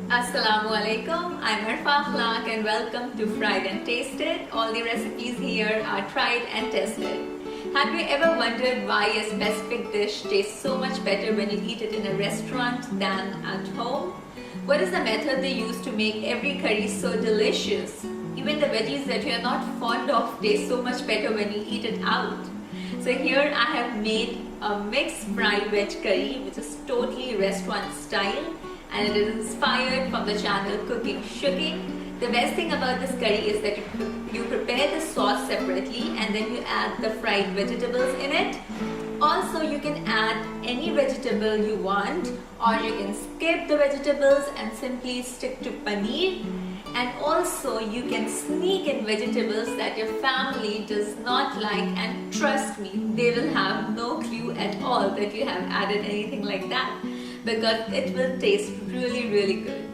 Assalamu alaikum, I'm Arfa and welcome to Fried and Tasted. All the recipes here are tried and tested. Have you ever wondered why a specific dish tastes so much better when you eat it in a restaurant than at home? What is the method they use to make every curry so delicious? Even the veggies that you are not fond of taste so much better when you eat it out. So here I have made a mixed Fry Veg Curry which is totally restaurant style. And it is inspired from the channel CookingShooking. The best thing about this curry is that you prepare the sauce separately and then you add the fried vegetables in it. Also, you can add any vegetable you want, or you can skip the vegetables and simply stick to paneer. And also, you can sneak in vegetables that your family does not like, and trust me, they will have no clue at all that you have added anything like that, because it will taste really, really good.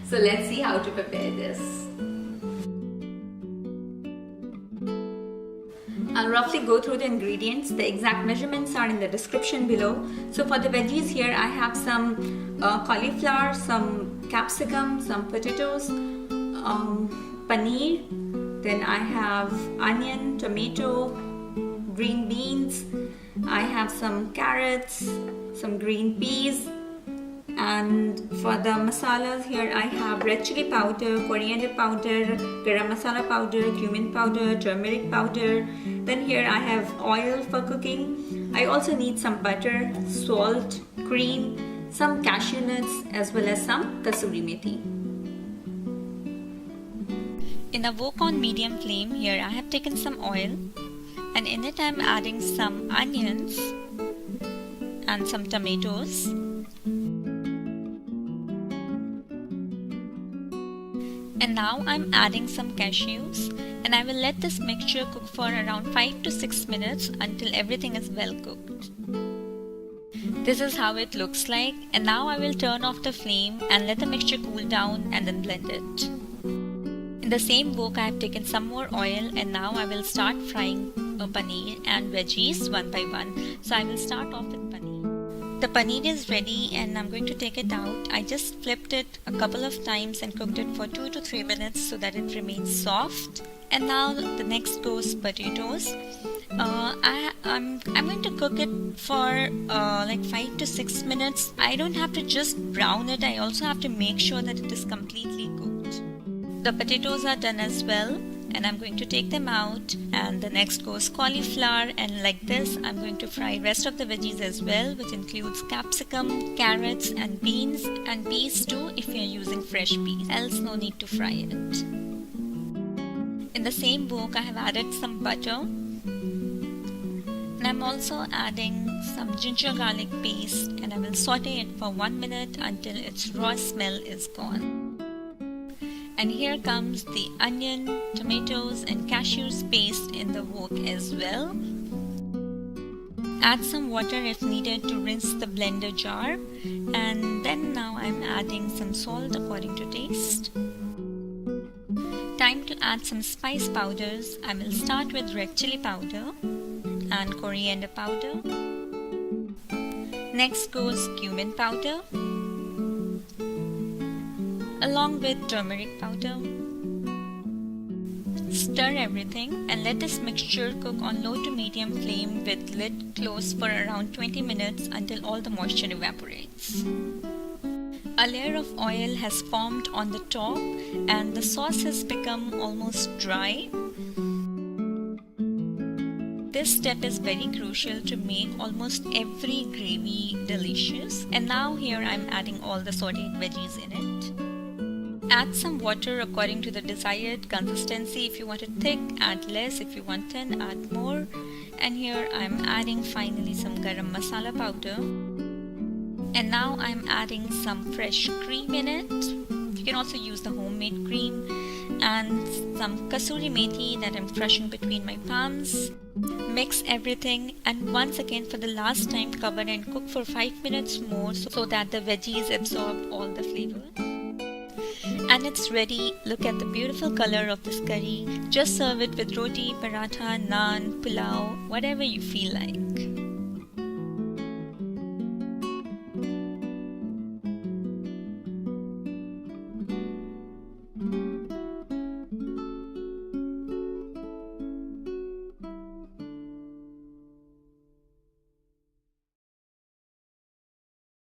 So let's see how to prepare this. I'll roughly go through the ingredients. The exact measurements are in the description below. So for the veggies here, I have some cauliflower, some capsicum, some potatoes, paneer, then I have onion, tomato, green beans, I have some carrots, some green peas, and for the masalas here I have red chili powder, coriander powder, garam masala powder, cumin powder, turmeric powder. Then here I have oil for cooking. I also need some butter, salt, cream, some cashew nuts, as well as some kasuri methi. In a wok on medium flame, here I have taken some oil, and in it I am adding some onions and some tomatoes. And now I'm adding some cashews, and I will let this mixture cook for around 5 to 6 minutes until everything is well cooked. This is how it looks like, and now I will turn off the flame and let the mixture cool down and then blend it. In the same wok I have taken some more oil, and now I will start frying paneer and veggies one by one. So I will start off with paneer. The paneer is ready and I'm going to take it out. I just flipped it a couple of times and cooked it for 2 to 3 minutes so that it remains soft. And now the next goes potatoes. I'm going to cook it for like 5 to 6 minutes. I don't have to just brown it, I also have to make sure that it is completely cooked. The potatoes are done as well, and I'm going to take them out. And the next goes cauliflower, and like this I'm going to fry rest of the veggies as well, which includes capsicum, carrots and beans, and peas too if you're using fresh peas, else no need to fry it. In the same wok I have added some butter, and I'm also adding some ginger garlic paste, and I will saute it for 1 minute until its raw smell is gone. And here comes the onion, tomatoes and cashews paste in the wok as well. Add some water if needed to rinse the blender jar, and then now I'm adding some salt according to taste. Time to add some spice powders. I will start with red chili powder and coriander powder. Next goes cumin powder, along with turmeric powder. Stir everything and let this mixture cook on low to medium flame with lid closed for around 20 minutes until all the moisture evaporates. A layer of oil has formed on the top and the sauce has become almost dry. This step is very crucial to make almost every gravy delicious. And now here I'm adding all the sauteed veggies in it. Add some water according to the desired consistency. If you want it thick, add less. If you want thin, add more. And here I'm adding finally some garam masala powder. And now I'm adding some fresh cream in it. You can also use the homemade cream. And some kasuri methi that I'm crushing between my palms. Mix everything, and once again for the last time cover and cook for 5 minutes more so that the veggies absorb all the flavor. And it's ready. Look at the beautiful color of this curry. Just serve it with roti, paratha, naan, pulao, whatever you feel like.